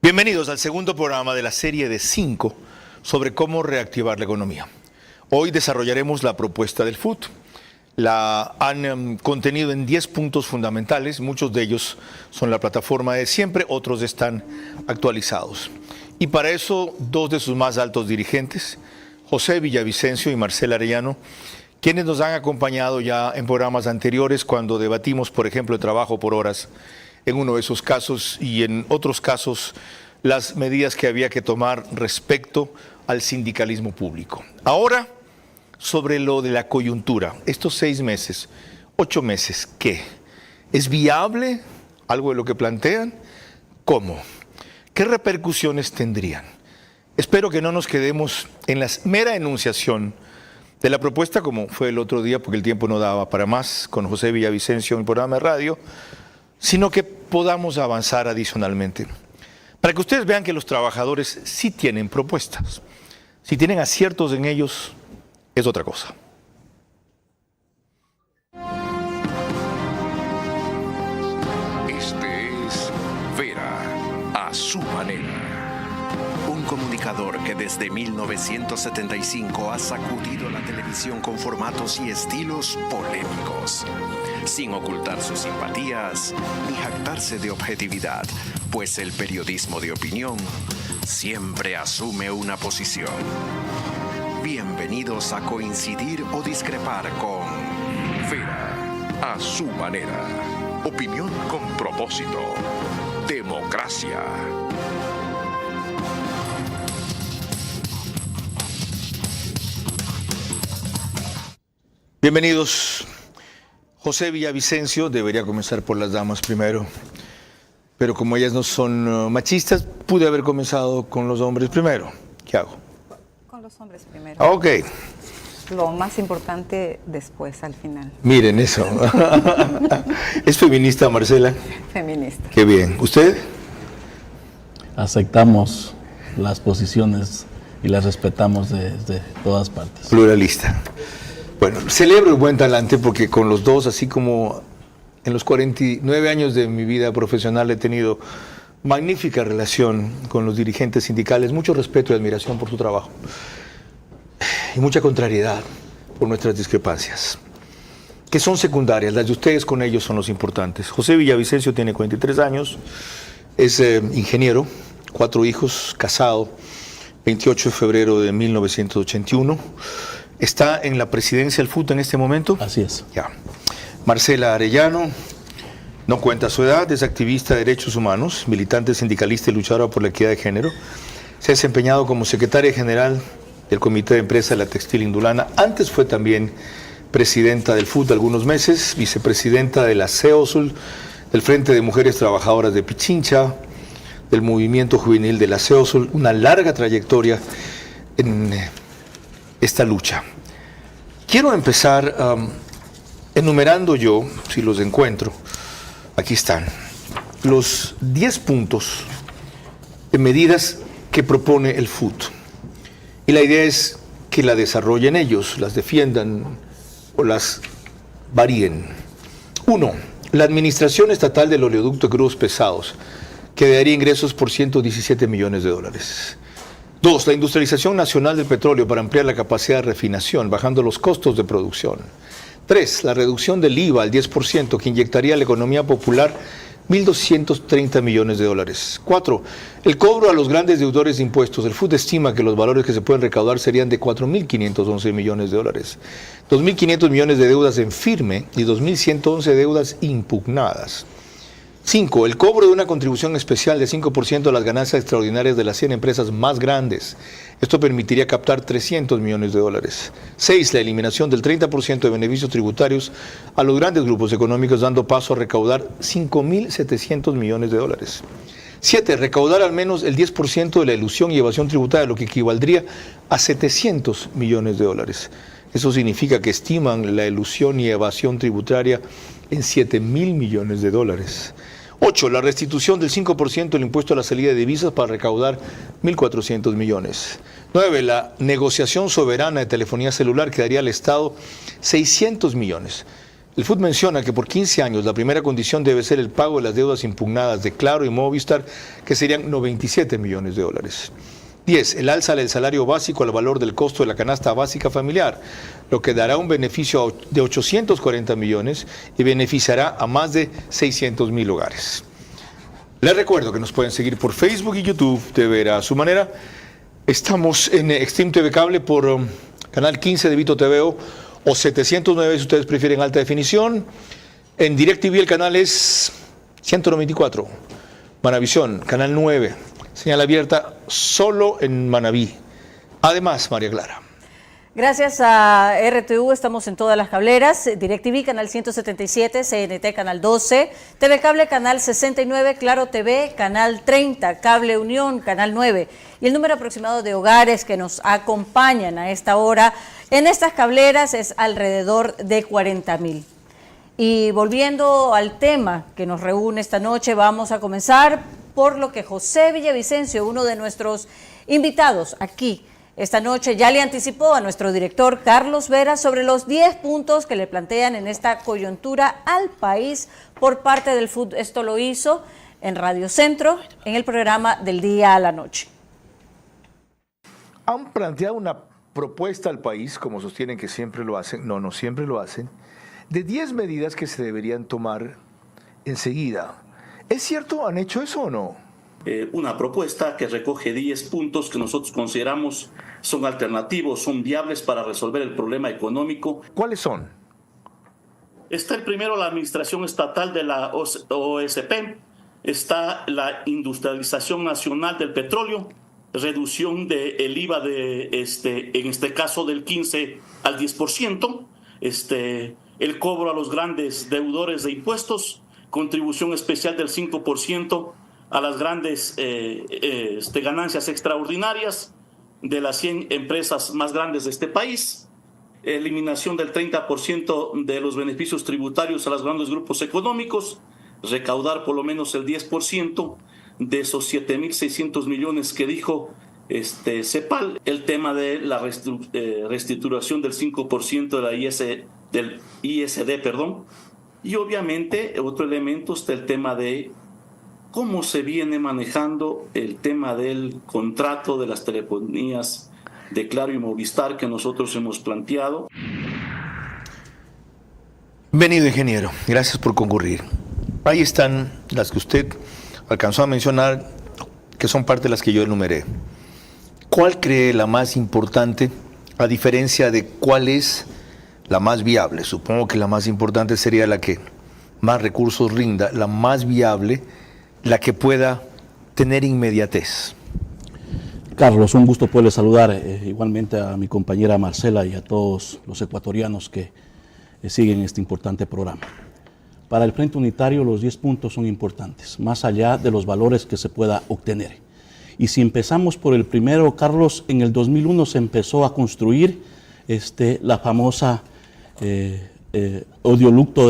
Bienvenidos al segundo programa de la serie de 5 sobre cómo reactivar la economía. Hoy desarrollaremos la propuesta del FUT. La han contenido en 10 puntos fundamentales, muchos de ellos son la plataforma de siempre, otros están actualizados. Y para eso, dos de sus más altos dirigentes, José Villavicencio y Marcela Arellano, quienes nos han acompañado ya en programas anteriores cuando debatimos, por ejemplo, el trabajo por horas, en uno de esos casos y en otros casos las medidas que había que tomar respecto al sindicalismo público. Ahora, sobre lo de la coyuntura, estos 6 meses, 8 meses, ¿qué? ¿Es viable algo de lo que plantean? ¿Cómo? ¿Qué repercusiones tendrían? Espero que no nos quedemos en la mera enunciación de la propuesta, como fue el otro día, porque el tiempo no daba para más, con José Villavicencio en el programa de radio, sino que podamos avanzar adicionalmente. Para que ustedes vean que los trabajadores sí tienen propuestas. Si tienen aciertos en ellos, es otra cosa. Este es Vera a su manera. Un comunicador que desde 1975 ha sacudido la televisión con formatos y estilos polémicos, sin ocultar sus simpatías ni jactarse de objetividad, pues el periodismo de opinión siempre asume una posición. Bienvenidos a coincidir o discrepar con Vera a su manera. Opinión con propósito. Democracia. Bienvenidos. José Villavicencio, debería comenzar por las damas primero, pero como ellas no son machistas, pude haber comenzado con los hombres primero. ¿Qué hago? Con los hombres primero. Ok. Lo más importante después, al final. Miren eso. ¿Es feminista, Marcela? Feminista. Qué bien. ¿Usted? Aceptamos las posiciones y las respetamos desde todas partes. Pluralista. Bueno, celebro el buen talante porque con los dos, así como en los 49 años de mi vida profesional he tenido magnífica relación con los dirigentes sindicales, mucho respeto y admiración por su trabajo y mucha contrariedad por nuestras discrepancias, que son secundarias. Las de ustedes con ellos son los importantes. José Villavicencio tiene 43 años, es ingeniero, 4 hijos, casado, 28 de febrero de 1981. ¿Está en la presidencia del FUT en este momento? Así es. Ya. Marcela Arellano, no cuenta su edad, es activista de derechos humanos, militante sindicalista y luchadora por la equidad de género. Se ha desempeñado como secretaria general del Comité de Empresa de la Textil Indulana. Antes fue también presidenta del FUT algunos meses, vicepresidenta de la CEOSUL, del Frente de Mujeres Trabajadoras de Pichincha, del Movimiento Juvenil de la CEOSUL. Una larga trayectoria en esta lucha. Quiero empezar enumerando yo, si los encuentro, aquí están, los 10 puntos de medidas que propone el FUT. Y la idea es que la desarrollen ellos, las defiendan o las varíen. 1. La administración estatal del oleoducto de crudos pesados, que daría ingresos por 117 millones de dólares. 2. La industrialización nacional del petróleo para ampliar la capacidad de refinación, bajando los costos de producción. 3. La reducción del IVA al 10%, que inyectaría a la economía popular 1.230 millones de dólares. 4. El cobro a los grandes deudores de impuestos. El FUT estima que los valores que se pueden recaudar serían de 4.511 millones de dólares. 2.500 millones de deudas en firme y 2.111 deudas impugnadas. 5. El cobro de una contribución especial de 5% de las ganancias extraordinarias de las 100 empresas más grandes. Esto permitiría captar 300 millones de dólares. 6. La eliminación del 30% de beneficios tributarios a los grandes grupos económicos, dando paso a recaudar 5.700 millones de dólares. 7. Recaudar al menos el 10% de la elusión y evasión tributaria, lo que equivaldría a 700 millones de dólares. Eso significa que estiman la elusión y evasión tributaria en 7.000 millones de dólares. 8. La restitución del 5% del impuesto a la salida de divisas para recaudar 1.400 millones. 9. La negociación soberana de telefonía celular que daría al Estado 600 millones. El FUT menciona que por 15 años la primera condición debe ser el pago de las deudas impugnadas de Claro y Movistar, que serían 97 millones de dólares. 10. El alza del salario básico al valor del costo de la canasta básica familiar, lo que dará un beneficio de 840 millones y beneficiará a más de 600,000 hogares. Les recuerdo que nos pueden seguir por Facebook y YouTube de Vera a su manera. Estamos en Extreme TV Cable por canal 15 de Vito TVO o 709 si ustedes prefieren alta definición. En DirecTV el canal es 194. Manavisión, canal 9. Señal abierta solo en Manabí. Además, María Clara. Gracias a RTU estamos en todas las cableras, DirecTV canal 177, CNT canal 12, TV Cable canal 69, Claro TV canal 30, Cable Unión canal 9 y el número aproximado de hogares que nos acompañan a esta hora en estas cableras es alrededor de 40,000. Y volviendo al tema que nos reúne esta noche, vamos a comenzar por lo que José Villavicencio, uno de nuestros invitados aquí esta noche, ya le anticipó a nuestro director Carlos Vera sobre los 10 puntos que le plantean en esta coyuntura al país por parte del FUT. Esto lo hizo en Radio Centro, en el programa Del Día a la Noche. Han planteado una propuesta al país, como sostienen que siempre lo hacen, no siempre lo hacen, de 10 medidas que se deberían tomar enseguida. ¿Es cierto? ¿Han hecho eso o no? Una propuesta que recoge 10 puntos que nosotros consideramos son alternativos, son viables para resolver el problema económico. ¿Cuáles son? Está el primero, la administración estatal de la OSP, está la industrialización nacional del petróleo, reducción del IVA en este caso del 15 al 10%, el cobro a los grandes deudores de impuestos, contribución especial del 5% a las grandes ganancias extraordinarias de las 100 empresas más grandes de este país, eliminación del 30% de los beneficios tributarios a los grandes grupos económicos, recaudar por lo menos el 10% de esos 7,600 millones que dijo CEPAL, el tema de la reestructuración del 5% de del ISD, y obviamente otro elemento está el tema de cómo se viene manejando el tema del contrato de las telefonías de Claro y Movistar que nosotros hemos planteado. Bienvenido, ingeniero. Gracias por concurrir. Ahí están las que usted alcanzó a mencionar, que son parte de las que yo enumeré. ¿Cuál cree la más importante, a diferencia de cuál es la más viable? Supongo que la más importante sería la que más recursos rinda, la más viable, la que pueda tener inmediatez. Carlos, un gusto poderle saludar, igualmente a mi compañera Marcela y a todos los ecuatorianos que siguen este importante programa. Para el Frente Unitario los 10 puntos son importantes, más allá de los valores que se pueda obtener. Y si empezamos por el primero, Carlos, en el 2001 se empezó a construir la famosa oleoducto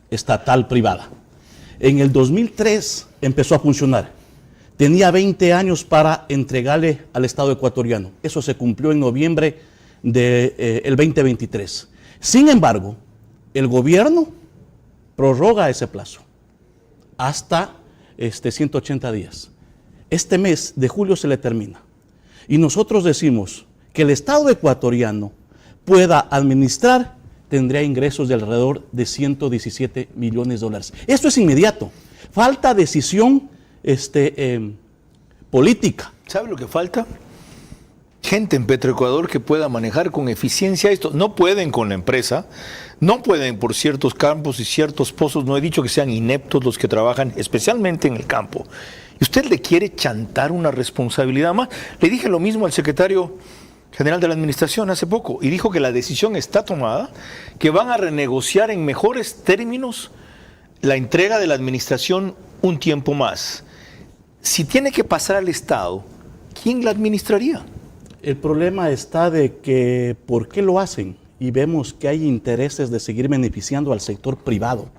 estatal privada. En el 2003 empezó a funcionar. Tenía 20 años para entregarle al Estado ecuatoriano. Eso se cumplió en noviembre del 2023. Sin embargo, el gobierno prorroga ese plazo hasta 180 días. Este mes de julio se le termina. Y nosotros decimos que el Estado ecuatoriano pueda administrar, tendría ingresos de alrededor de 117 millones de dólares. Esto es inmediato. Falta decisión política. ¿Sabe lo que falta? Gente en Petroecuador que pueda manejar con eficiencia esto. No pueden con la empresa, no pueden por ciertos campos y ciertos pozos. No he dicho que sean ineptos los que trabajan, especialmente en el campo. Y usted le quiere chantar una responsabilidad más. Le dije lo mismo al secretario general de la administración hace poco y dijo que la decisión está tomada, que van a renegociar en mejores términos la entrega de la administración un tiempo más. Si tiene que pasar al Estado, ¿quién la administraría? El problema está de que ¿por qué lo hacen? Y vemos que hay intereses de seguir beneficiando al sector privado.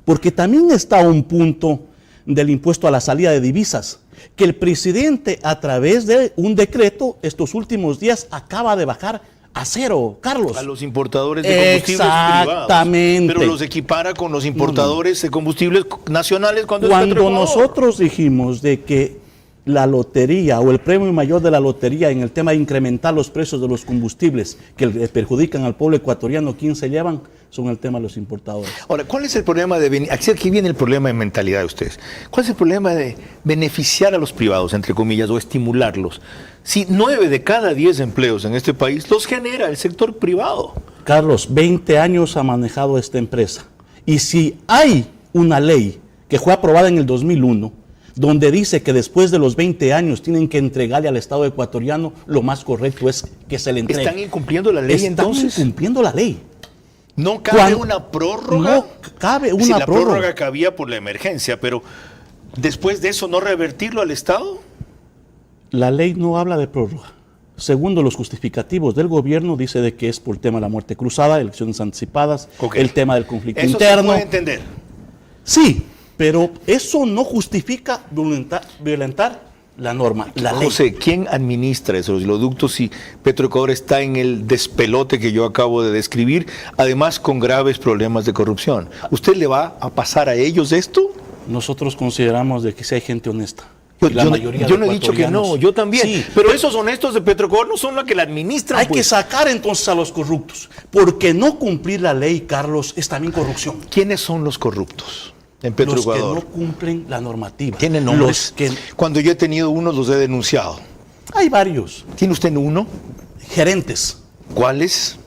Porque también está un punto del impuesto a la salida de divisas, que el presidente a través de un decreto estos últimos días acaba de bajar A cero, Carlos. A los importadores de combustibles privados. Exactamente. Pero los equipara con los importadores de combustibles nacionales cuando Cuando nosotros dijimos de que la lotería o el premio mayor de la lotería en el tema de incrementar los precios de los combustibles que le perjudican al pueblo ecuatoriano, ¿quién se llevan? Son el tema de los importadores. Ahora, ¿cuál es el problema aquí viene el problema de mentalidad de ustedes? ¿Cuál es el problema de beneficiar a los privados, entre comillas, o estimularlos? Si 9 de cada 10 empleos en este país los genera el sector privado. Carlos, 20 años ha manejado esta empresa. Y si hay una ley que fue aprobada en el 2001, donde dice que después de los 20 años tienen que entregarle al Estado ecuatoriano, lo más correcto es que se le entregue. ¿Están incumpliendo la ley entonces? Están incumpliendo la ley. ¿No cabe una prórroga? No cabe una si la prórroga. prórroga cabía por la emergencia, pero después de eso, ¿no revertirlo al Estado? La ley no habla de prórroga. Segundo, los justificativos del gobierno dice de que es por el tema de la muerte cruzada, elecciones anticipadas, el tema del conflicto eso interno. Se puede entender. Sí, pero eso no justifica violentar la norma, la ley. José, ¿quién administra esos oleoductos si Petroecuador está en el despelote que yo acabo de describir, además con graves problemas de corrupción? ¿Usted le va a pasar a ellos esto? Nosotros consideramos de que si hay gente honesta. Yo no he dicho que no, yo también. Sí, pero esos honestos de Petroecuador no son los que la administran. Hay que sacar entonces a los corruptos, porque no cumplir la ley, Carlos, es también corrupción. ¿Quiénes son los corruptos en Petroecuador? Los que no cumplen la normativa. ¿Tienen nombres? Cuando yo he tenido unos, los he denunciado. Hay varios. ¿Tiene usted uno? Gerentes. ¿Cuáles?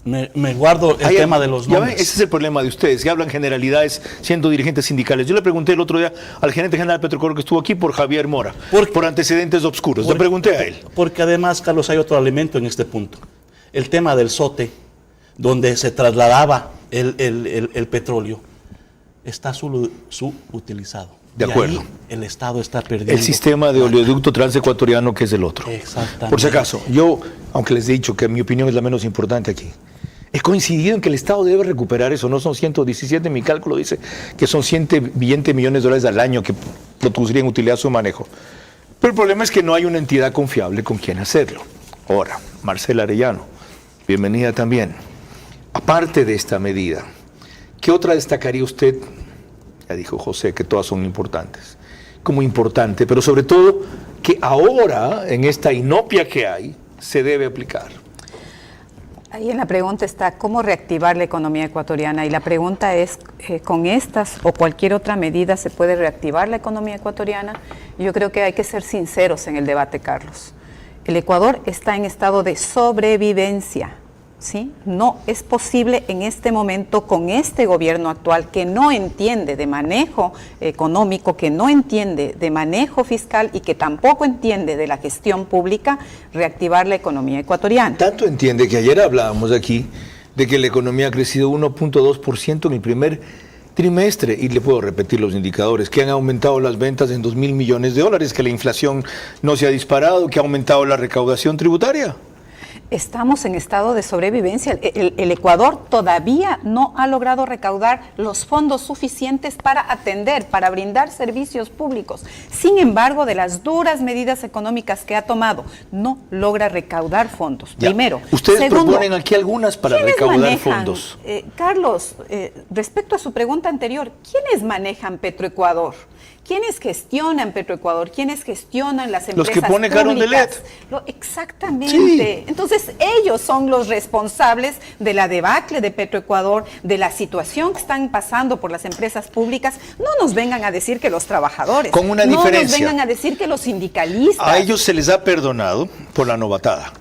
Me guardo el tema de los nombres. Ese es el problema de ustedes, que hablan generalidades siendo dirigentes sindicales. Yo le pregunté el otro día al gerente general de Petroecuador que estuvo aquí por Javier Mora, por antecedentes obscuros. Le pregunté a él. Porque además, Carlos, hay otro elemento en este punto. El tema del SOTE, donde se trasladaba el petróleo, está subutilizado. De acuerdo. Ahí el Estado está perdiendo. El sistema de oleoducto transecuatoriano, que es el otro. Exactamente. Por si acaso, yo, aunque les he dicho que mi opinión es la menos importante aquí, he coincidido en que el Estado debe recuperar eso. No son 117, mi cálculo dice que son 120 millones de dólares al año que producirían utilidad a su manejo. Pero el problema es que no hay una entidad confiable con quien hacerlo. Ahora, Marcela Arellano, bienvenida también. Aparte de esta medida, ¿qué otra destacaría usted? Ya dijo José que todas son importantes. Como importante, pero sobre todo que ahora, en esta inopia que hay, se debe aplicar. Ahí en la pregunta está cómo reactivar la economía ecuatoriana y la pregunta es, ¿con estas o cualquier otra medida se puede reactivar la economía ecuatoriana? Yo creo que hay que ser sinceros en el debate, Carlos. El Ecuador está en estado de sobrevivencia, ¿sí? No es posible en este momento con este gobierno actual que no entiende de manejo económico, que no entiende de manejo fiscal y que tampoco entiende de la gestión pública, reactivar la economía ecuatoriana. Tanto entiende que ayer hablábamos aquí de que la economía ha crecido 1.2% en el primer trimestre, y le puedo repetir los indicadores, que han aumentado las ventas en 2.000 millones de dólares, que la inflación no se ha disparado, que ha aumentado la recaudación tributaria. Estamos en estado de sobrevivencia. El Ecuador todavía no ha logrado recaudar los fondos suficientes para atender, para brindar servicios públicos. Sin embargo, de las duras medidas económicas que ha tomado, no logra recaudar fondos. Ya. Primero. Ustedes Segundo, proponen aquí algunas para recaudar fondos. Carlos, respecto a su pregunta anterior, ¿quiénes manejan Petroecuador? ¿Quiénes gestionan Petroecuador? ¿Quiénes gestionan las empresas Los que pone Carondelet. Exactamente. Sí. Entonces, ellos son los responsables de la debacle de Petroecuador, de la situación que están pasando por las empresas públicas. No nos vengan a decir que los trabajadores. Con una diferencia. No nos diferencia. vengan a decir que los sindicalistas. A ellos se les ha perdonado por la novatada.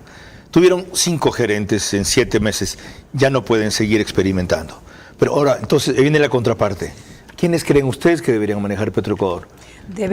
Tuvieron 5 gerentes en 7 meses. Ya no pueden seguir experimentando. Pero ahora, entonces, viene la contraparte. ¿Quiénes creen ustedes que deberían manejar Petroecuador?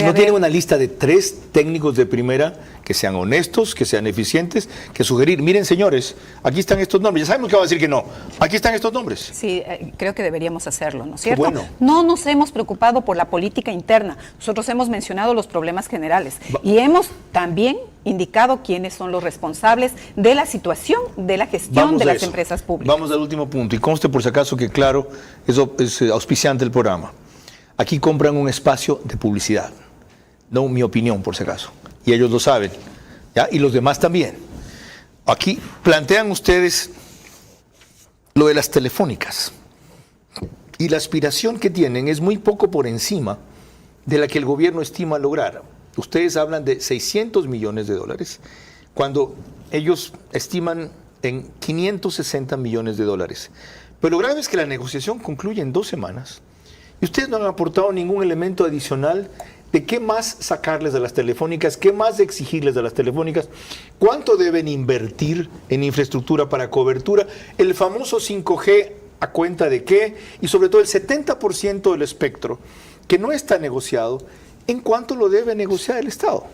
¿No tienen una lista de 3 técnicos de primera que sean honestos, que sean eficientes, que sugerir? Miren, señores, aquí están estos nombres. Ya sabemos que van a decir que no. Aquí están estos nombres. Sí, creo que deberíamos hacerlo, ¿no es cierto? Bueno. No nos hemos preocupado por la política interna. Nosotros hemos mencionado los problemas generales y hemos también indicado quiénes son los responsables de la situación de la gestión de las empresas públicas. Vamos al último punto. Y conste por si acaso que, claro, eso es auspiciante el programa. Aquí compran un espacio de publicidad. No mi opinión, por si acaso. Y ellos lo saben. ¿Ya? Y los demás también. Aquí plantean ustedes lo de las telefónicas. Y la aspiración que tienen es muy poco por encima de la que el gobierno estima lograr. Ustedes hablan de 600 millones de dólares, cuando ellos estiman en 560 millones de dólares. Pero lo grave es que la negociación concluye en 2 semanas y ustedes no han aportado ningún elemento adicional de qué más sacarles de las telefónicas, qué más exigirles de las telefónicas, cuánto deben invertir en infraestructura para cobertura, el famoso 5G a cuenta de qué, y sobre todo el 70% del espectro que no está negociado, ¿en cuánto lo debe negociar el Estado?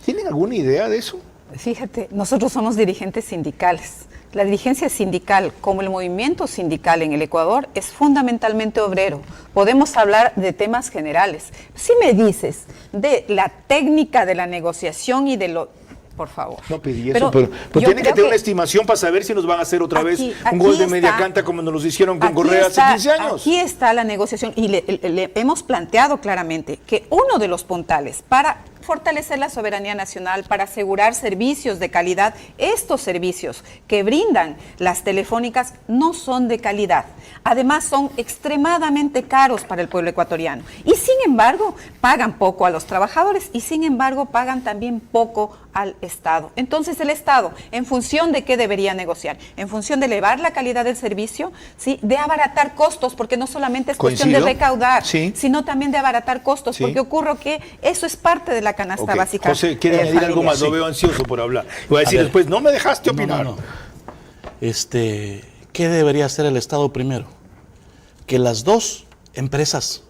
¿Tienen alguna idea de eso? Fíjate, nosotros somos dirigentes sindicales. La dirigencia sindical, como el movimiento sindical en el Ecuador, es fundamentalmente obrero. Podemos hablar de temas generales. Si me dices de la técnica de la negociación y de lo... Por favor. No pedí eso, pero tienen que tener una estimación para saber si nos van a hacer otra vez un gol de media cancha como nos lo hicieron con Correa hace 15 años. Aquí está la negociación y le hemos planteado claramente que uno de los puntales para fortalecer la soberanía nacional, para asegurar servicios de calidad, estos servicios que brindan las telefónicas no son de calidad. Además son extremadamente caros para el pueblo ecuatoriano y sin embargo pagan poco a los trabajadores y sin embargo pagan también poco al Estado. Entonces el Estado, ¿en función de qué debería negociar? En función de elevar la calidad del servicio, ¿sí? De abaratar costos, porque no solamente es cuestión de recaudar, sí, sino también de abaratar costos, sí, porque ocurre que eso es parte de la canasta básica. José, ¿quiere añadir algo más? Lo veo ansioso por hablar. Voy a decir después, no me dejaste opinar. No. ¿Qué debería hacer el Estado primero? Que las dos empresas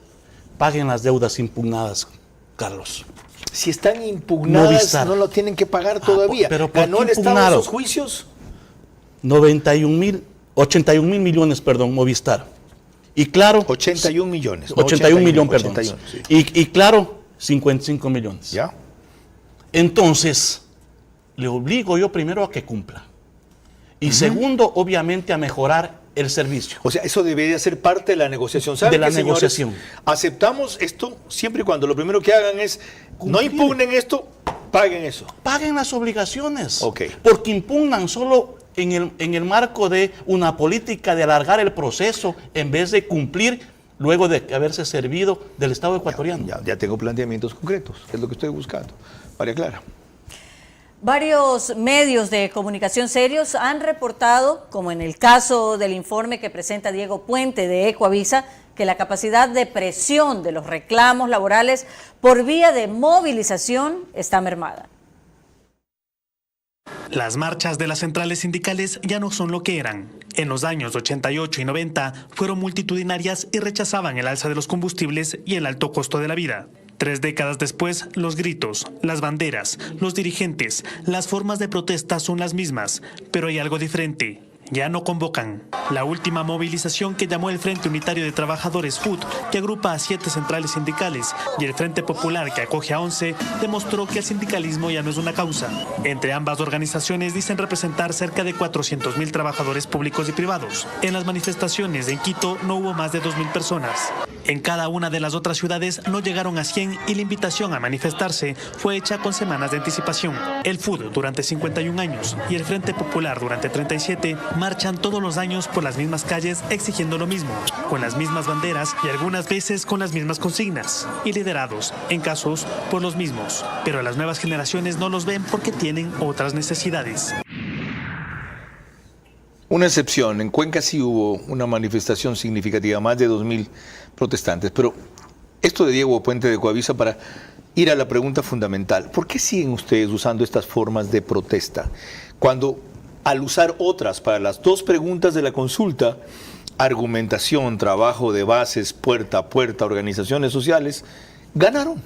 paguen las deudas impugnadas, Carlos. Si están impugnadas, Movistar no lo tienen que pagar todavía. Pero ¿ganó el Estado en sus juicios? 81 mil millones, perdón, Movistar. Y claro... 81 millones. 81 millones, perdón. 81, sí. Y claro, 55 millones. ¿Ya? Entonces, le obligo yo primero a que cumpla. Y segundo, obviamente, a mejorar el servicio. O sea, eso debería ser parte de la negociación. ¿Saben de la qué, negociación. Señores? Aceptamos esto siempre y cuando lo primero que hagan es cumplir. No impugnen esto, paguen eso. Paguen las obligaciones. Okay. Porque impugnan solo en el marco de una política de alargar el proceso en vez de cumplir luego de haberse servido del Estado ecuatoriano. Ya tengo planteamientos concretos, es lo que estoy buscando. María Clara. Varios medios de comunicación serios han reportado, como en el caso del informe que presenta Diego Puente de Ecoavisa, que la capacidad de presión de los reclamos laborales por vía de movilización está mermada. Las marchas de las centrales sindicales ya no son lo que eran. En los años 88 y 90 fueron multitudinarias y rechazaban el alza de los combustibles y el alto costo de la vida. 3 décadas después, los gritos, las banderas, los dirigentes, las formas de protesta son las mismas, pero hay algo diferente. Ya no convocan. La última movilización que llamó el Frente Unitario de Trabajadores FUT, que agrupa a 7 centrales sindicales, y el Frente Popular, que acoge a 11, demostró que el sindicalismo ya no es una causa. Entre ambas organizaciones dicen representar cerca de 400.000 trabajadores públicos y privados. En las manifestaciones en Quito no hubo más de 2.000 personas. En cada una de las otras ciudades no llegaron a 100 y la invitación a manifestarse fue hecha con semanas de anticipación. El FUT durante 51 años y el Frente Popular durante 37 marchan todos los años por las mismas calles exigiendo lo mismo, con las mismas banderas y algunas veces con las mismas consignas, y liderados, en casos, por los mismos. Pero las nuevas generaciones no los ven porque tienen otras necesidades. Una excepción, en Cuenca sí hubo una manifestación significativa, más de 2.000 protestantes, pero esto de Diego Puente de Ecoavisa para ir a la pregunta fundamental, ¿por qué siguen ustedes usando estas formas de protesta cuando al usar otras para las 2 preguntas de la consulta, argumentación, trabajo de bases, puerta a puerta, organizaciones sociales, ganaron?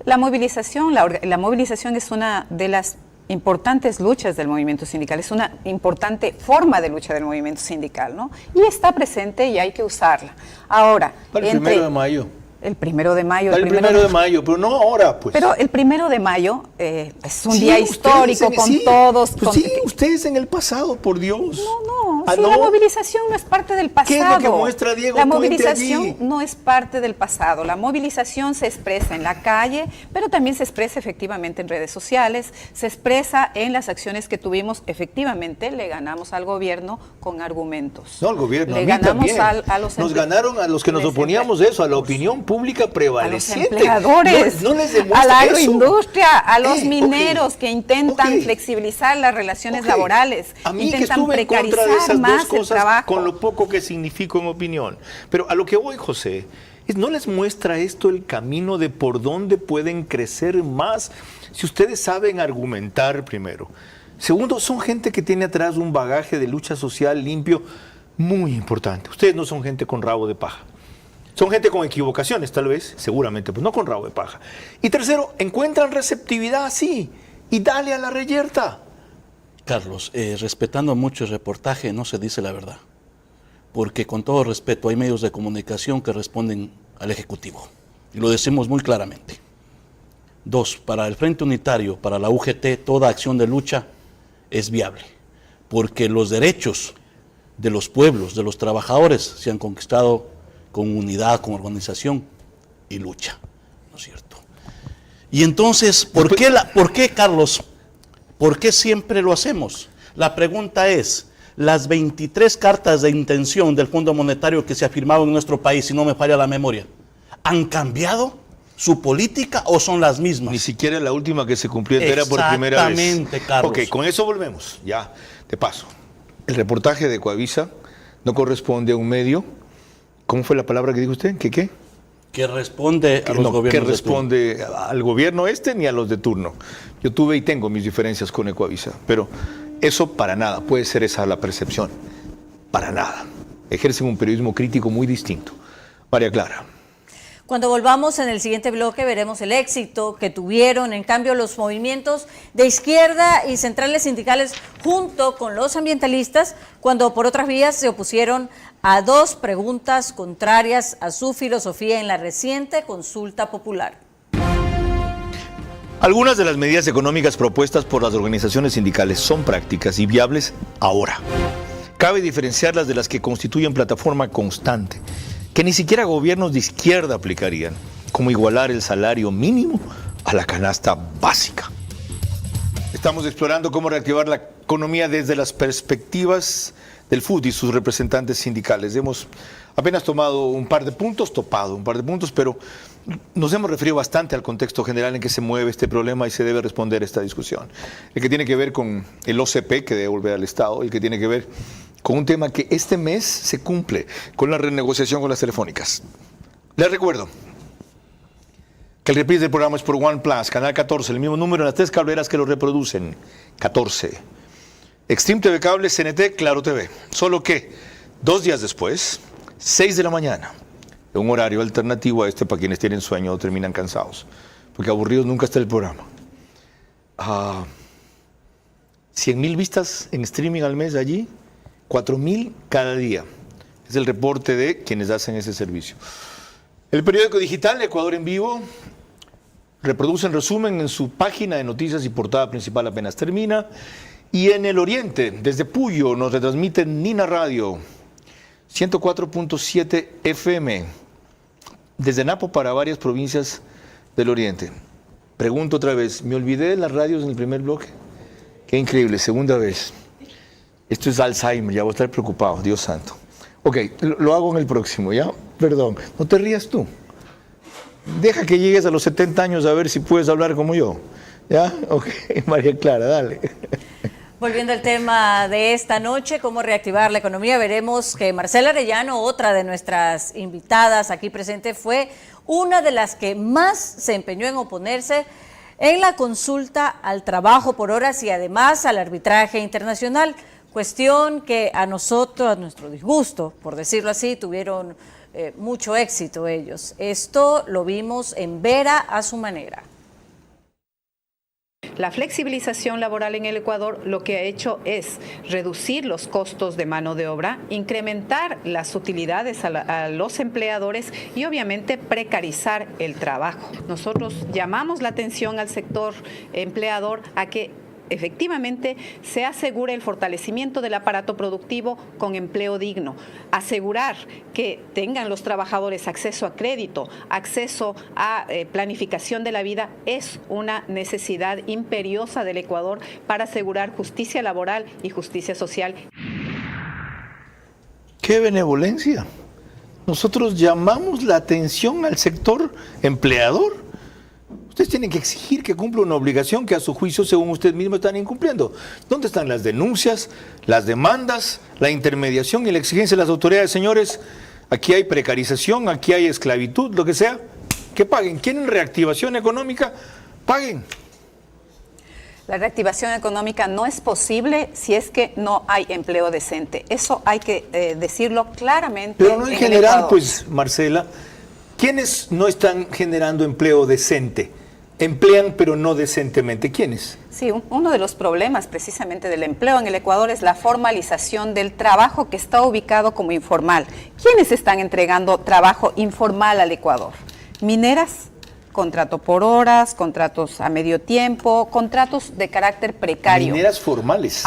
La movilización es una de las importantes luchas del movimiento sindical, es una importante forma de lucha del movimiento sindical, ¿no? Y está presente y hay que usarla. Ahora, para el 1 de mayo. El 1 de mayo. El 1 de mayo, pero no ahora, pues. Pero el 1 de mayo es un día histórico con todos. Pues sí, ustedes en el pasado, por Dios. No, No, ¿Ah, sí, no? la movilización no es parte del pasado. ¿Qué es lo que muestra Diego La Puente movilización allí? no es parte del pasado. La movilización se expresa en la calle, pero también se expresa efectivamente en redes sociales, se expresa en las acciones que tuvimos. Efectivamente, le ganamos al gobierno con argumentos. No, al gobierno, le a mí ganamos también. a los Nos ganaron a los que nos oponíamos de eso, a la opinión pública a los prevaleciente. empleadores, No les demuestra a la eso. agroindustria, a los mineros ok, que intentan ok. flexibilizar las relaciones Ok. laborales, A mí que intentan estuve en contra de precarizar esas más dos el cosas trabajo. con lo poco que significo en opinión. Pero a lo que voy, José, ¿no les muestra esto el camino de por dónde pueden crecer más si ustedes saben argumentar primero? Segundo, son gente que tiene atrás un bagaje de lucha social limpio muy importante. Ustedes no son gente con rabo de paja. Son gente con equivocaciones, tal vez, seguramente, pues no con rabo de paja. Y tercero, encuentran receptividad, sí, y dale a la reyerta. Carlos, respetando mucho el reportaje, no se dice la verdad. Porque con todo respeto, hay medios de comunicación que responden al Ejecutivo. Y lo decimos muy claramente. 2, para el Frente Unitario, para la UGT, toda acción de lucha es viable. Porque los derechos de los pueblos, de los trabajadores, se han conquistado con unidad, con organización y lucha, ¿no es cierto? Y entonces, ¿por qué, Carlos? ¿Por qué siempre lo hacemos? La pregunta es, las 23 cartas de intención del Fondo Monetario que se ha firmado en nuestro país, si no me falla la memoria, ¿han cambiado su política o son las mismas? Ni siquiera la última que se cumplió entera por primera vez. Exactamente, Carlos. Ok, con eso volvemos, ya, de paso. El reportaje de Ecuavisa no corresponde a un medio. ¿Cómo fue la palabra que dijo usted? ¿Qué qué? Que responde a los gobiernos que de responde al gobierno ni a los de turno. Yo tuve y tengo mis diferencias con Ecuavisa, pero eso para nada, puede ser esa la percepción. Para nada. Ejercen un periodismo crítico muy distinto. María Clara. Cuando volvamos en el siguiente bloque veremos el éxito que tuvieron, en cambio, los movimientos de izquierda y centrales sindicales junto con los ambientalistas, cuando por otras vías se opusieron a 2 preguntas contrarias a su filosofía en la reciente consulta popular. Algunas de las medidas económicas propuestas por las organizaciones sindicales son prácticas y viables ahora. Cabe diferenciarlas de las que constituyen plataforma constante, que ni siquiera gobiernos de izquierda aplicarían, como igualar el salario mínimo a la canasta básica. Estamos explorando cómo reactivar la economía desde las perspectivas del FUT y sus representantes sindicales. Hemos apenas topado un par de puntos, pero nos hemos referido bastante al contexto general en que se mueve este problema y se debe responder a esta discusión. El que tiene que ver con el OCP, que debe volver al Estado, el que tiene que ver con un tema que este mes se cumple con la renegociación con las telefónicas. Les recuerdo que el reprise del programa es por OnePlus, Canal 14, el mismo número en las 3 cableras que lo reproducen, 14. Extreme TV Cable, CNT, Claro TV. Solo que 2 días después, 6 de la mañana, un horario alternativo a este para quienes tienen sueño o terminan cansados, porque aburridos nunca está el programa. 100,000 vistas en streaming al mes allí, 4,000 cada día. Es el reporte de quienes hacen ese servicio. El periódico digital Ecuador en Vivo reproduce en resumen en su página de noticias y portada principal apenas termina. Y en el oriente, desde Puyo, nos retransmite Nina Radio, 104.7 FM, desde Napo para varias provincias del oriente. Pregunto otra vez, ¿me olvidé de las radios en el primer bloque? Qué increíble, segunda vez. Esto es Alzheimer, ya voy a estar preocupado, Dios santo. Ok, lo hago en el próximo, ¿ya? Perdón, no te rías tú. Deja que llegues a los 70 años a ver si puedes hablar como yo. ¿Ya? Ok, María Clara, dale. Volviendo al tema de esta noche, cómo reactivar la economía, veremos que Marcela Arellano, otra de nuestras invitadas aquí presente, fue una de las que más se empeñó en oponerse en la consulta al trabajo por horas y además al arbitraje internacional, cuestión que a nosotros, a nuestro disgusto, por decirlo así, tuvieron mucho éxito ellos. Esto lo vimos en Vera a su manera. La flexibilización laboral en el Ecuador lo que ha hecho es reducir los costos de mano de obra, incrementar las utilidades a los empleadores y obviamente precarizar el trabajo. Nosotros llamamos la atención al sector empleador a que efectivamente se asegure el fortalecimiento del aparato productivo con empleo digno, asegurar que tengan los trabajadores acceso a crédito, acceso a planificación de la vida, es una necesidad imperiosa del Ecuador para asegurar justicia laboral y justicia social. ¡Qué benevolencia! Nosotros llamamos la atención al sector empleador. Ustedes tienen que exigir que cumpla una obligación que a su juicio, según ustedes mismos, están incumpliendo. ¿Dónde están las denuncias, las demandas, la intermediación y la exigencia de las autoridades? Señores, aquí hay precarización, aquí hay esclavitud, lo que sea, que paguen. ¿Quieren reactivación económica? Paguen. La reactivación económica no es posible si es que no hay empleo decente. Eso hay que decirlo claramente. Pero no en general, pues, Marcela, ¿quiénes no están generando empleo decente? Emplean, pero no decentemente. ¿Quiénes? Sí, uno de los problemas precisamente del empleo en el Ecuador es la formalización del trabajo que está ubicado como informal. ¿Quiénes están entregando trabajo informal al Ecuador? Mineras, contrato por horas, contratos a medio tiempo, contratos de carácter precario. Mineras formales.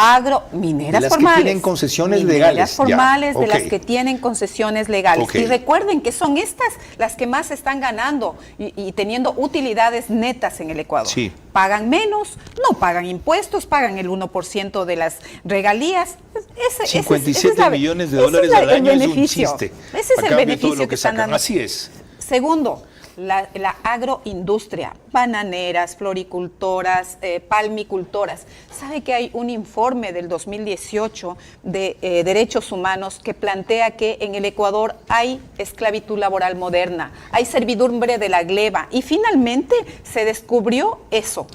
Mineras de las formales. Que tienen concesiones legales. Mineras formales, ya, de las que tienen concesiones legales. Okay. Y recuerden que son estas las que más están ganando y teniendo utilidades netas en el Ecuador. Sí. Pagan menos, no pagan impuestos, pagan el 1% de las regalías. 57 millones de dólares al año es un chiste. Ese es el beneficio que están dando. Así es. Segundo, la agroindustria, bananeras, floricultoras, palmicultoras. ¿Sabe que hay un informe del 2018 de Derechos Humanos que plantea que en el Ecuador hay esclavitud laboral moderna, hay servidumbre de la gleba? Y finalmente se descubrió eso,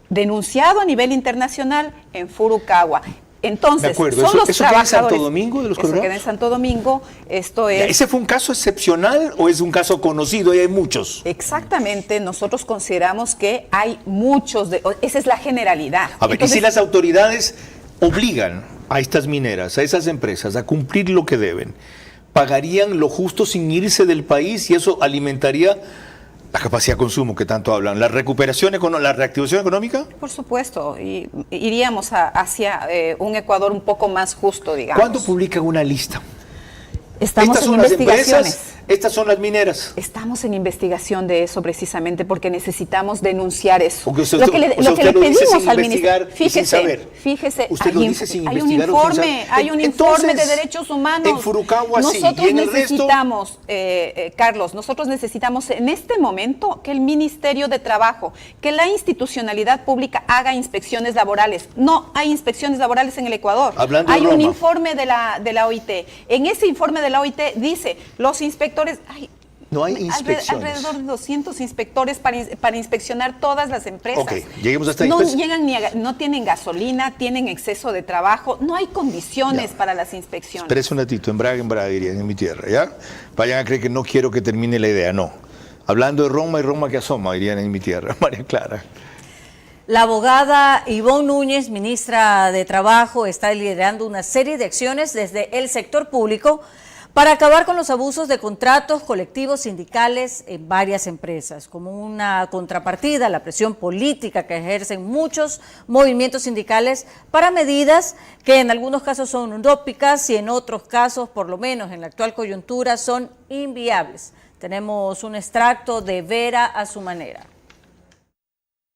denunciado a nivel internacional en Furukawa. Entonces, son los ¿Eso trabajadores. queda en Santo Domingo de los Eso Colorados? queda en Santo Domingo. Esto es. ¿Ese fue un caso excepcional o es un caso conocido y hay muchos? Exactamente, nosotros consideramos que hay muchos, esa es la generalidad. A ver, Entonces, ¿y si las autoridades obligan a estas mineras, a esas empresas, a cumplir lo que deben, pagarían lo justo sin irse del país y eso alimentaría la capacidad de consumo que tanto hablan, la recuperación la reactivación económica? Por supuesto, y iríamos hacia un Ecuador un poco más justo, digamos. ¿Cuándo publican una lista? Estamos Estas en son las investigaciones. empresas, estas son las mineras. Estamos en investigación de eso precisamente porque necesitamos denunciar eso. Porque usted, lo que le pedimos al ministerio, fíjese, usted lo dice sin hay un investigar informe, hay un informe de derechos humanos. En Furukawa sí, nosotros y en el necesitamos, Carlos, nosotros necesitamos en este momento que el Ministerio de Trabajo, que la institucionalidad pública haga inspecciones laborales. No hay inspecciones laborales en el Ecuador. Hablando de hay un Roma. informe de la OIT. En ese informe de la OIT dice, los inspectores, no hay inspecciones. Alrededor de 200 inspectores para inspeccionar todas las empresas. Ok, lleguemos hasta ahí. No Pues, llegan no tienen gasolina, tienen exceso de trabajo, no hay condiciones para las inspecciones. espérese un ratito, embrague, dirían en mi tierra, ¿ya? Vayan a creer que no quiero que termine la idea, no. Hablando de Roma y Roma que asoma, dirían en mi tierra, María Clara. La abogada Ivonne Núñez, ministra de Trabajo, está liderando una serie de acciones desde el sector público para acabar con los abusos de contratos colectivos sindicales en varias empresas, como una contrapartida a la presión política que ejercen muchos movimientos sindicales para medidas que en algunos casos son utópicas y en otros casos, por lo menos en la actual coyuntura, son inviables. Tenemos un extracto de Vera a su manera.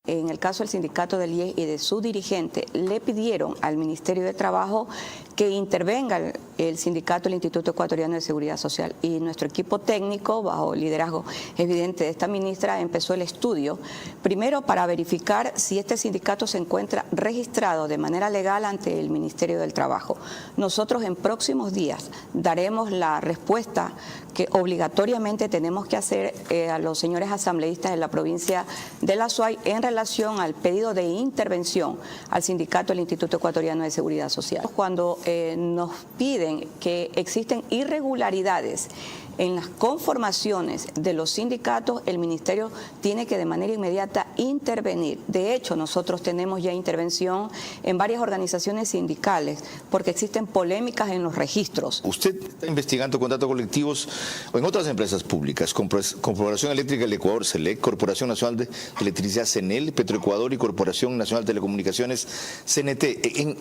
En el caso del sindicato del IES y de su dirigente, le pidieron al Ministerio de Trabajo que intervenga el sindicato del Instituto Ecuatoriano de Seguridad Social. Y nuestro equipo técnico, bajo el liderazgo evidente de esta ministra, empezó el estudio, primero para verificar si este sindicato se encuentra registrado de manera legal ante el Ministerio del Trabajo. Nosotros en próximos días daremos la respuesta que obligatoriamente tenemos que hacer a los señores asambleístas de la provincia de La Suay en relación al pedido de intervención al sindicato del Instituto Ecuatoriano de Seguridad Social. Cuando nos piden entienden que existen irregularidades en las conformaciones de los sindicatos, el ministerio tiene que de manera inmediata intervenir. De hecho, nosotros tenemos ya intervención en varias organizaciones sindicales porque existen polémicas en los registros. Usted está investigando contratos colectivos en otras empresas públicas, Corporación Eléctrica del Ecuador, CELEC, Corporación Nacional de Electricidad, CENEL, Petroecuador y Corporación Nacional de Telecomunicaciones, CNT.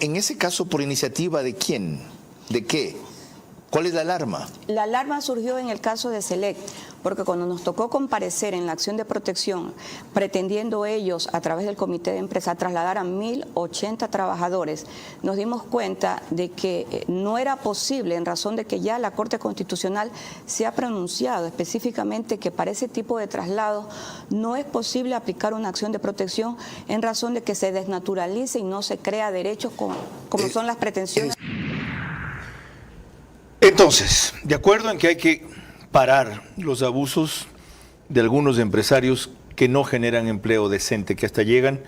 En ese caso, ¿por iniciativa de quién? ¿De qué? ¿Cuál es la alarma? La alarma surgió en el caso de CELEC, porque cuando nos tocó comparecer en la acción de protección, pretendiendo ellos a través del comité de empresa trasladar a 1.080 trabajadores, nos dimos cuenta de que no era posible, en razón de que ya la Corte Constitucional se ha pronunciado específicamente que para ese tipo de traslado no es posible aplicar una acción de protección en razón de que se desnaturalice y no se crea derechos como son las pretensiones. Entonces, de acuerdo en que hay que parar los abusos de algunos empresarios que no generan empleo decente, que hasta llegan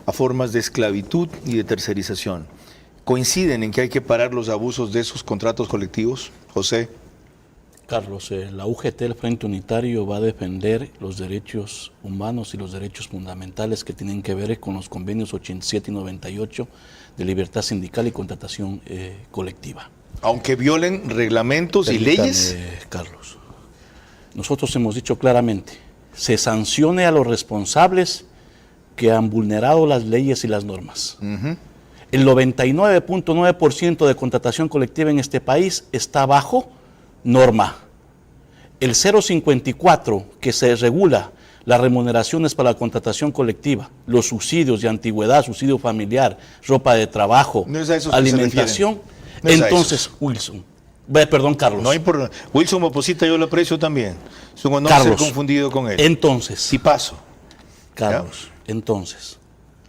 a formas de esclavitud y de tercerización, ¿coinciden en que hay que parar los abusos de esos contratos colectivos, José? Carlos, la UGT, el Frente Unitario, va a defender los derechos humanos y los derechos fundamentales que tienen que ver con los convenios 87 y 98 de libertad sindical y contratación colectiva. Aunque violen reglamentos y leyes. Carlos, nosotros hemos dicho claramente, se sancione a los responsables que han vulnerado las leyes y las normas. El 99.9% de contratación colectiva en este país está bajo norma. El 0.54 que se regula las remuneraciones para la contratación colectiva, los subsidios de antigüedad, subsidio familiar, ropa de trabajo, no es a eso alimentación. No es entonces, Wilson, perdón, Carlos. No hay problema. Wilson Moposita, yo lo aprecio también. Es un honor ser confundido con él. Entonces. Sí paso. Carlos, ¿ya? Entonces,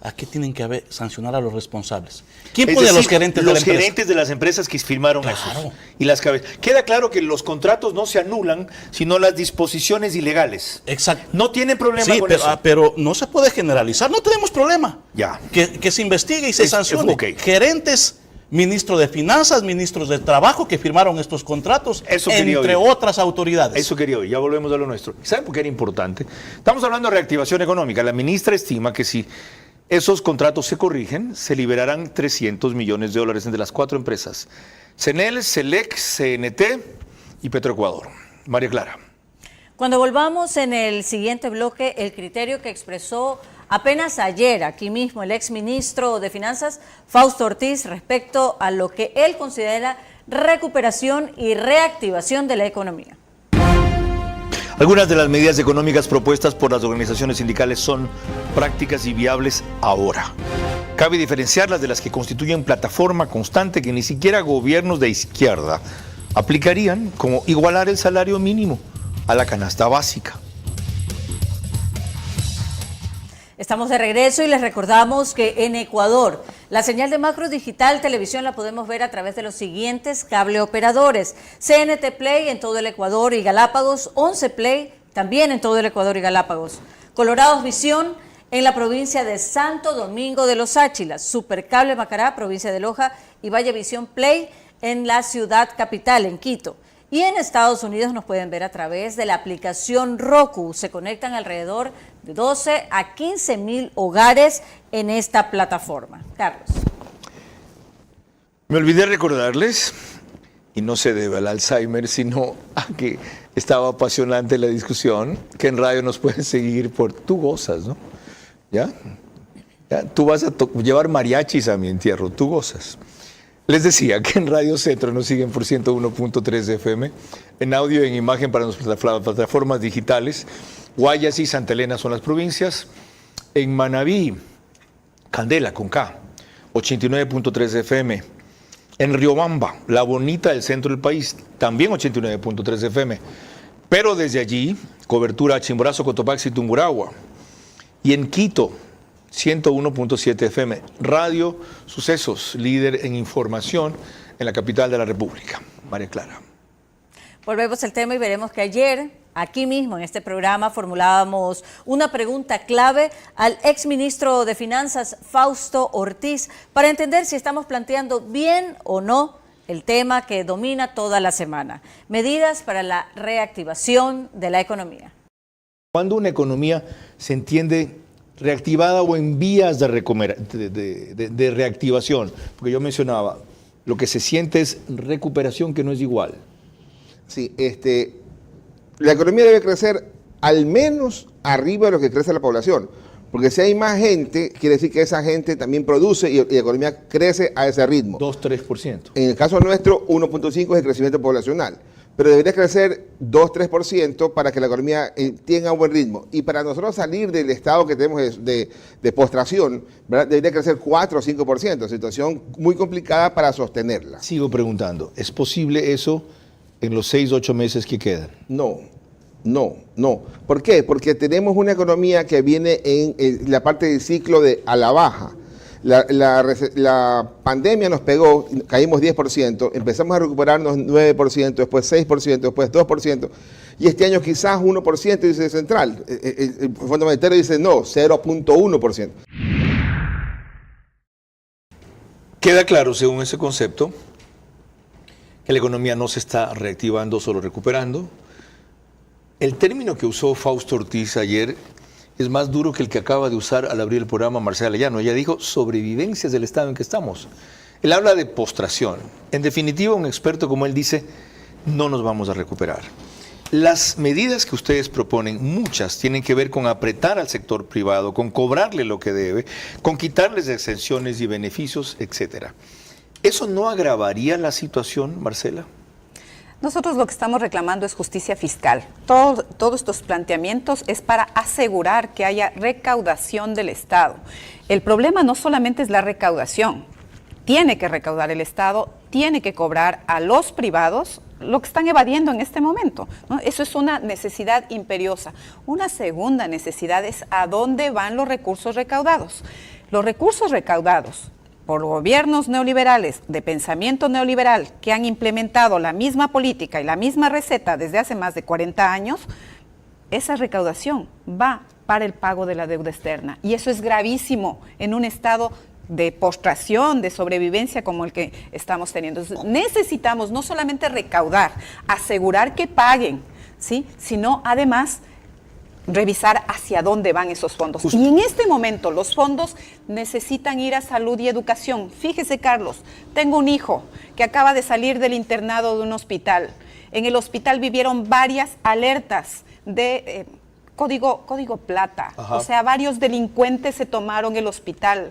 ¿a qué tienen que sancionar a los responsables? ¿Quién pone a los gerentes de la empresa? Los gerentes de las empresas que firmaron eso. Y las cabezas. Queda claro que los contratos no se anulan, sino las disposiciones ilegales. Exacto. No tienen problema con eso. Pero no se puede generalizar, no tenemos problema. Ya. Que se investigue y se sancione. Gerentes, ministro de Finanzas, ministros de Trabajo que firmaron estos contratos, entre otras autoridades. Eso quería oír, ya volvemos a lo nuestro. ¿Saben por qué era importante? Estamos hablando de reactivación económica. La ministra estima que si esos contratos se corrigen, se liberarán $300 millones entre las 4 empresas: CENEL, CELEC, CNT y Petroecuador. María Clara. Cuando volvamos en el siguiente bloque, el criterio que expresó apenas ayer aquí mismo el exministro de Finanzas, Fausto Ortiz, respecto a lo que él considera recuperación y reactivación de la economía. Algunas de las medidas económicas propuestas por las organizaciones sindicales son prácticas y viables ahora. Cabe diferenciarlas de las que constituyen plataforma constante que ni siquiera gobiernos de izquierda aplicarían, como igualar el salario mínimo a la canasta básica. Estamos de regreso y les recordamos que en Ecuador la señal de Macro Digital Televisión la podemos ver a través de los siguientes cable operadores: CNT Play en todo el Ecuador y Galápagos, 11 Play también en todo el Ecuador y Galápagos, Colorados Visión en la provincia de Santo Domingo de los Áchilas, Supercable Macará, provincia de Loja, y Valle Visión Play en la ciudad capital, en Quito. Y en Estados Unidos nos pueden ver a través de la aplicación Roku. Se conectan alrededor de 12 a 15 mil hogares en esta plataforma. Carlos. Me olvidé recordarles, y no se debe al Alzheimer, sino a que estaba apasionante la discusión, que en radio nos pueden seguir por Tú Gozas, ¿no? ¿Ya? Tú vas a llevar mariachis a mi entierro, Tú Gozas. Les decía que en Radio Centro nos siguen por 101.3 FM, en audio y en imagen para nuestras plataformas digitales. Guayas y Santa Elena son las provincias. En Manabí, Candela con K, 89.3 FM. En Riobamba, la bonita del centro del país, también 89.3 FM. Pero desde allí, cobertura a Chimborazo, Cotopaxi y Tungurahua. Y en Quito, 101.7 FM, Radio Sucesos, líder en información en la capital de la República. María Clara. Volvemos al tema y veremos que ayer, aquí mismo en este programa, formulábamos una pregunta clave al exministro de Finanzas, Fausto Ortiz, para entender si estamos planteando bien o no el tema que domina toda la semana. Medidas para la reactivación de la economía. Cuando una economía se entiende reactivada o en vías de reactivación, porque yo mencionaba, lo que se siente es recuperación, que no es igual. Sí, la economía debe crecer al menos arriba de lo que crece la población, porque si hay más gente, quiere decir que esa gente también produce y la economía crece a ese ritmo. 2-3%. En el caso nuestro, 1.5 es el crecimiento poblacional, pero debería crecer 2-3% para que la economía tenga un buen ritmo. Y para nosotros salir del estado que tenemos de postración, ¿verdad?, debería crecer 4 o 5%, situación muy complicada para sostenerla. Sigo preguntando, ¿es posible eso en los 6-8 meses que quedan? No. ¿Por qué? Porque tenemos una economía que viene en la parte del ciclo de a la baja. La pandemia nos pegó, caímos 10%, empezamos a recuperarnos 9%, después 6%, después 2%, y este año quizás 1%, dice Central. El Fondo Monetario dice no, 0.1%. Queda claro, según ese concepto, que la economía no se está reactivando, solo recuperando. El término que usó Fausto Ortiz ayer es más duro que el que acaba de usar al abrir el programa Marcela Llano. Ella dijo sobrevivencias del estado en que estamos. Él habla de postración. En definitiva, un experto como él dice, no nos vamos a recuperar. Las medidas que ustedes proponen, muchas, tienen que ver con apretar al sector privado, con cobrarle lo que debe, con quitarles exenciones y beneficios, etcétera. ¿Eso no agravaría la situación, Marcela? Nosotros lo que estamos reclamando es justicia fiscal. Todos estos planteamientos es para asegurar que haya recaudación del Estado. El problema no solamente es la recaudación. Tiene que recaudar el Estado, tiene que cobrar a los privados lo que están evadiendo en este momento, ¿no? Eso es una necesidad imperiosa. Una segunda necesidad es a dónde van los recursos recaudados. Los recursos recaudados por gobiernos neoliberales, de pensamiento neoliberal, que han implementado la misma política y la misma receta desde hace más de 40 años, esa recaudación va para el pago de la deuda externa. Y eso es gravísimo en un estado de postración, de sobrevivencia como el que estamos teniendo. Entonces, necesitamos no solamente recaudar, asegurar que paguen, ¿sí?, sino además revisar hacia dónde van esos fondos. Y en este momento los fondos necesitan ir a salud y educación. Fíjese, Carlos, tengo un hijo que acaba de salir del internado de un hospital. En el hospital vivieron varias alertas de código plata. Ajá. O sea, varios delincuentes se tomaron el hospital.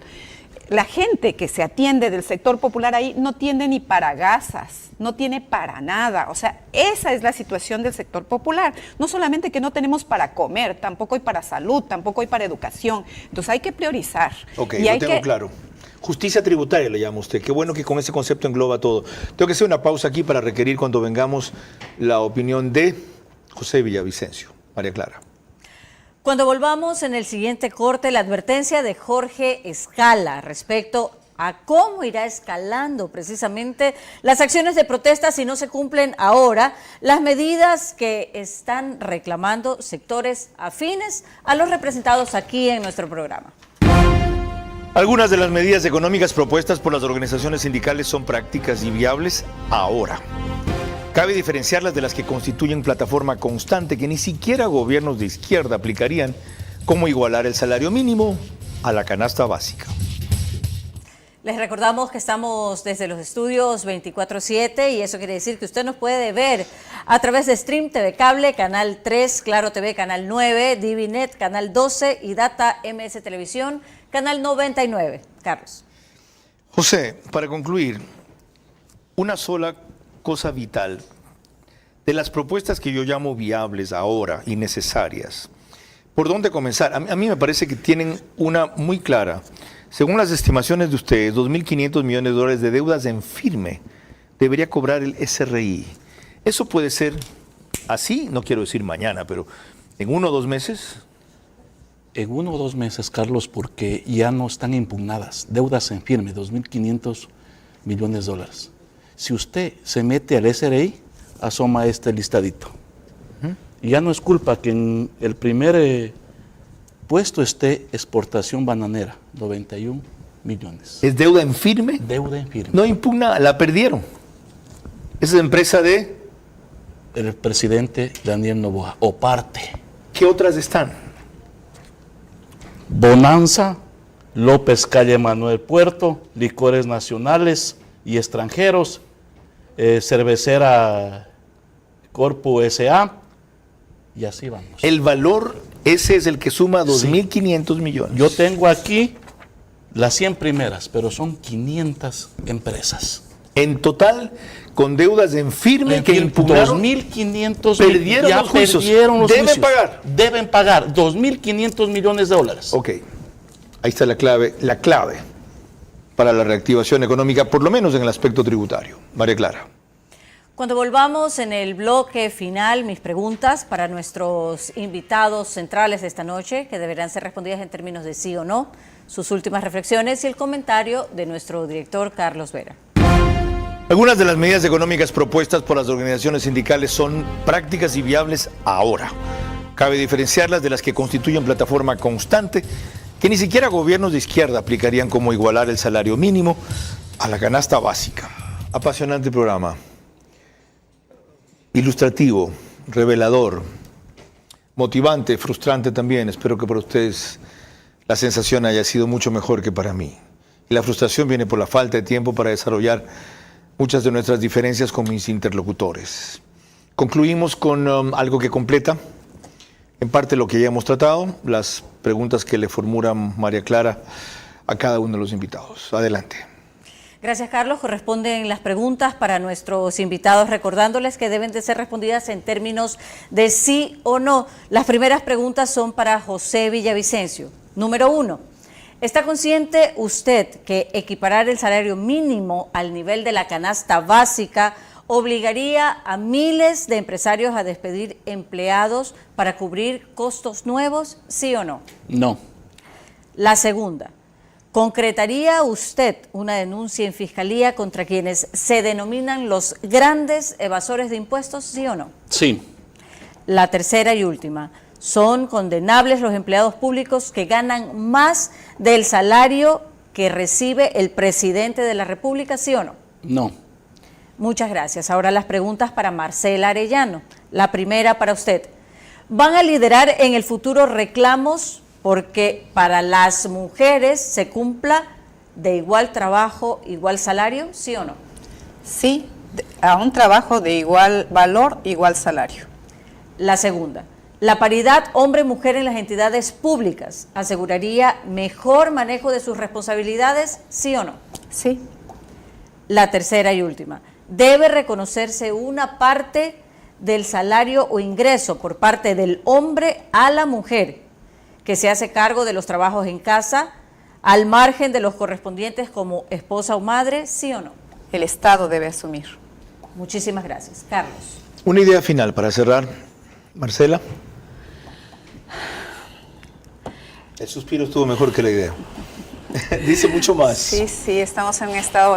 La gente que se atiende del sector popular ahí no tiene ni para gasas, no tiene para nada. O sea, esa es la situación del sector popular. No solamente que no tenemos para comer, tampoco hay para salud, tampoco hay para educación. Entonces hay que priorizar. Ok, lo tengo claro. Justicia tributaria le llama usted. Qué bueno que con ese concepto engloba todo. Tengo que hacer una pausa aquí para requerir cuando vengamos la opinión de José Villavicencio. María Clara. Cuando volvamos en el siguiente corte, la advertencia de Jorge Escala respecto a cómo irá escalando precisamente las acciones de protesta si no se cumplen ahora las medidas que están reclamando sectores afines a los representados aquí en nuestro programa. Algunas de las medidas económicas propuestas por las organizaciones sindicales son prácticas y viables ahora. Cabe diferenciarlas de las que constituyen plataforma constante que ni siquiera gobiernos de izquierda aplicarían, como igualar el salario mínimo a la canasta básica. Les recordamos que estamos desde los estudios 24/7 y eso quiere decir que usted nos puede ver a través de Stream TV Cable, Canal 3, Claro TV, Canal 9, Divinet, Canal 12 y Data MS Televisión, Canal 99. Carlos. José, para concluir, una sola cosa vital. De las propuestas que yo llamo viables ahora y necesarias, ¿por dónde comenzar? A mí me parece que tienen una muy clara. Según las estimaciones de ustedes, 2.500 millones de dólares de deudas en firme debería cobrar el SRI. ¿Eso puede ser así? No quiero decir mañana, pero ¿en 1 o 2 meses? En 1 o 2 meses, Carlos, porque ya no están impugnadas. Deudas en firme, 2.500 millones de dólares. Si usted se mete al SRI, asoma este listadito. Y ya no es culpa que en el primer puesto esté exportación bananera, 91 millones. ¿Es deuda en firme? Deuda en firme. No impugna, la perdieron. Esa es empresa de... El presidente Daniel Noboa, o parte. ¿Qué otras están? Bonanza, López Calle Manuel Puerto, Licores Nacionales y Extranjeros, Cervecera Corpo S.A. y así vamos. El valor, ese es el que suma 2.500 millones. Yo tengo aquí las 100 primeras, pero son 500 empresas. En total, con deudas en firme que impugnaron, 2.500 perdieron los juicios. Deben pagar. Deben pagar 2.500 millones de dólares. Ok, ahí está la clave para la reactivación económica, por lo menos en el aspecto tributario. María Clara. Cuando volvamos en el bloque final, mis preguntas para nuestros invitados centrales de esta noche, que deberán ser respondidas en términos de sí o no, sus últimas reflexiones y el comentario de nuestro director Carlos Vera. Algunas de las medidas económicas propuestas por las organizaciones sindicales son prácticas y viables ahora. Cabe diferenciarlas de las que constituyen plataforma constante, que ni siquiera gobiernos de izquierda aplicarían, como igualar el salario mínimo a la canasta básica. Apasionante programa. Ilustrativo, revelador, motivante, frustrante también. Espero que para ustedes la sensación haya sido mucho mejor que para mí. Y la frustración viene por la falta de tiempo para desarrollar muchas de nuestras diferencias con mis interlocutores. Concluimos con algo que completa, en parte, lo que ya hemos tratado, las preguntas que le formula María Clara a cada uno de los invitados. Adelante. Gracias, Carlos. Corresponden las preguntas para nuestros invitados, recordándoles que deben de ser respondidas en términos de sí o no. Las primeras preguntas son para José Villavicencio. Número 1. ¿Está consciente usted que equiparar el salario mínimo al nivel de la canasta básica obligaría a miles de empresarios a despedir empleados para cubrir costos nuevos? ¿Sí o no? No. La segunda. ¿Concretaría usted una denuncia en fiscalía contra quienes se denominan los grandes evasores de impuestos? ¿Sí o no? Sí. La tercera y última. ¿Son condenables los empleados públicos que ganan más del salario que recibe el presidente de la República? ¿Sí o no? No. Muchas gracias. Ahora las preguntas para Marcela Arellano. La primera para usted. ¿Van a liderar en el futuro reclamos porque para las mujeres se cumpla de igual trabajo, igual salario? ¿Sí o no? Sí, a un trabajo de igual valor, igual salario. La segunda. ¿La paridad hombre-mujer en las entidades públicas aseguraría mejor manejo de sus responsabilidades? ¿Sí o no? Sí. La tercera y última. ¿Debe reconocerse una parte del salario o ingreso por parte del hombre a la mujer que se hace cargo de los trabajos en casa, al margen de los correspondientes como esposa o madre? ¿Sí o no? El Estado debe asumir. Muchísimas gracias. Carlos. Una idea final para cerrar. Marcela. El suspiro estuvo mejor que la idea. Dice mucho más. Sí, estamos en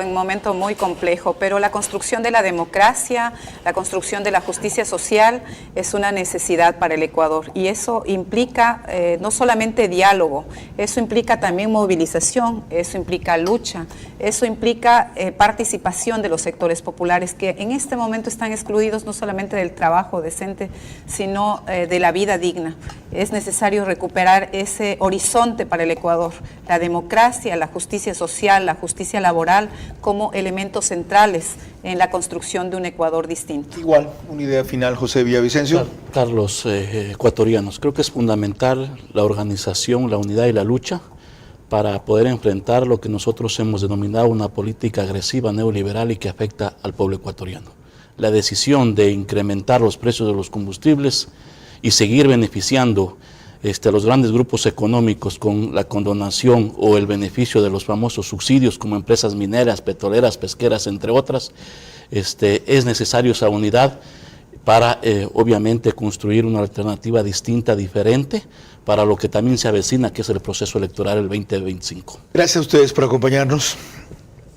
un momento muy complejo, pero la construcción de la democracia, la construcción de la justicia social es una necesidad para el Ecuador, y eso implica no solamente diálogo, eso implica también movilización, eso implica lucha, eso implica participación de los sectores populares que en este momento están excluidos no solamente del trabajo decente, sino de la vida digna. Es necesario recuperar ese horizonte para el Ecuador, la democracia, la justicia social, la justicia laboral como elementos centrales en la construcción de un Ecuador distinto. Igual, una idea final, José Villavicencio. Carlos, ecuatorianos, creo que es fundamental la organización, la unidad y la lucha para poder enfrentar lo que nosotros hemos denominado una política agresiva neoliberal y que afecta al pueblo ecuatoriano. La decisión de incrementar los precios de los combustibles y seguir beneficiando a los grandes grupos económicos con la condonación o el beneficio de los famosos subsidios como empresas mineras, petroleras, pesqueras, entre otras, es necesario esa unidad para obviamente construir una alternativa distinta, diferente, para lo que también se avecina, que es el proceso electoral el 2025. Gracias a ustedes por acompañarnos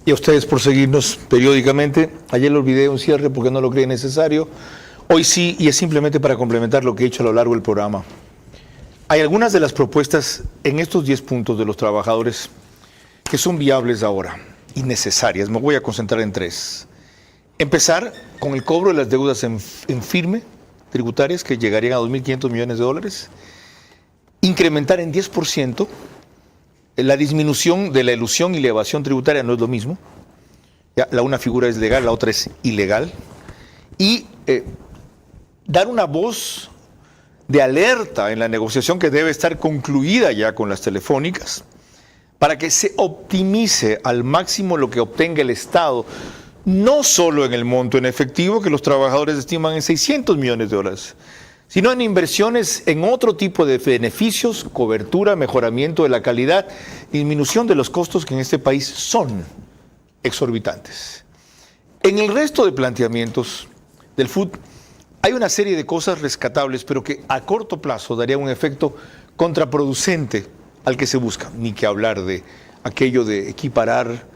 y a ustedes por seguirnos periódicamente. Ayer le olvidé un cierre porque no lo creí necesario. Hoy sí, y es simplemente para complementar lo que he hecho a lo largo del programa. Hay algunas de las propuestas en estos 10 puntos de los trabajadores que son viables ahora y necesarias. Me voy a concentrar en 3. Empezar con el cobro de las deudas en firme tributarias que llegarían a 2.500 millones de dólares. Incrementar en 10% la disminución de la elusión y la evasión tributaria, no es lo mismo. Ya, una figura es legal, la otra es ilegal. Y dar una voz de alerta en la negociación que debe estar concluida ya con las telefónicas para que se optimice al máximo lo que obtenga el Estado, no solo en el monto en efectivo que los trabajadores estiman en 600 millones de dólares, sino en inversiones en otro tipo de beneficios, cobertura, mejoramiento de la calidad, disminución de los costos que en este país son exorbitantes. En el resto de planteamientos del FUT hay una serie de cosas rescatables, pero que a corto plazo darían un efecto contraproducente al que se busca. Ni que hablar de aquello de equiparar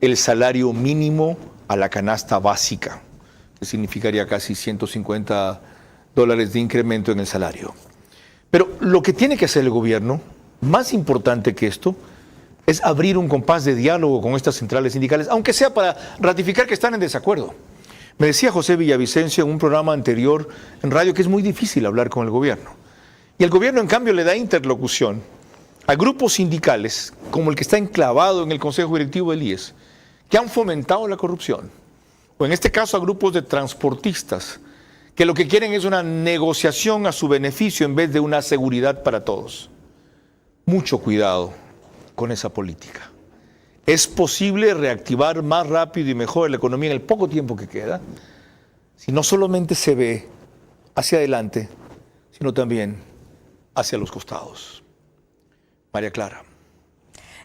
el salario mínimo a la canasta básica, que significaría casi $150 de incremento en el salario. Pero lo que tiene que hacer el gobierno, más importante que esto, es abrir un compás de diálogo con estas centrales sindicales, aunque sea para ratificar que están en desacuerdo. Me decía José Villavicencio en un programa anterior en radio que es muy difícil hablar con el gobierno. Y el gobierno, en cambio, le da interlocución a grupos sindicales, como el que está enclavado en el Consejo Directivo del IES, que han fomentado la corrupción, o en este caso a grupos de transportistas, que lo que quieren es una negociación a su beneficio en vez de una seguridad para todos. Mucho cuidado con esa política. Es posible reactivar más rápido y mejor la economía en el poco tiempo que queda, si no solamente se ve hacia adelante, sino también hacia los costados. María Clara.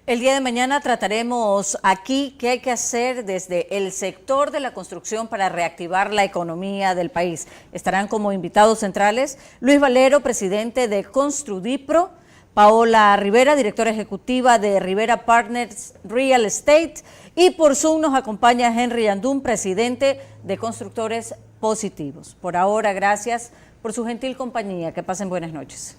El día de mañana trataremos aquí qué hay que hacer desde el sector de la construcción para reactivar la economía del país. Estarán como invitados centrales Luis Valero, presidente de Construdipro, Paola Rivera, directora ejecutiva de Rivera Partners Real Estate, y por Zoom nos acompaña Henry Yandún, presidente de Constructores Positivos. Por ahora, gracias por su gentil compañía. Que pasen buenas noches.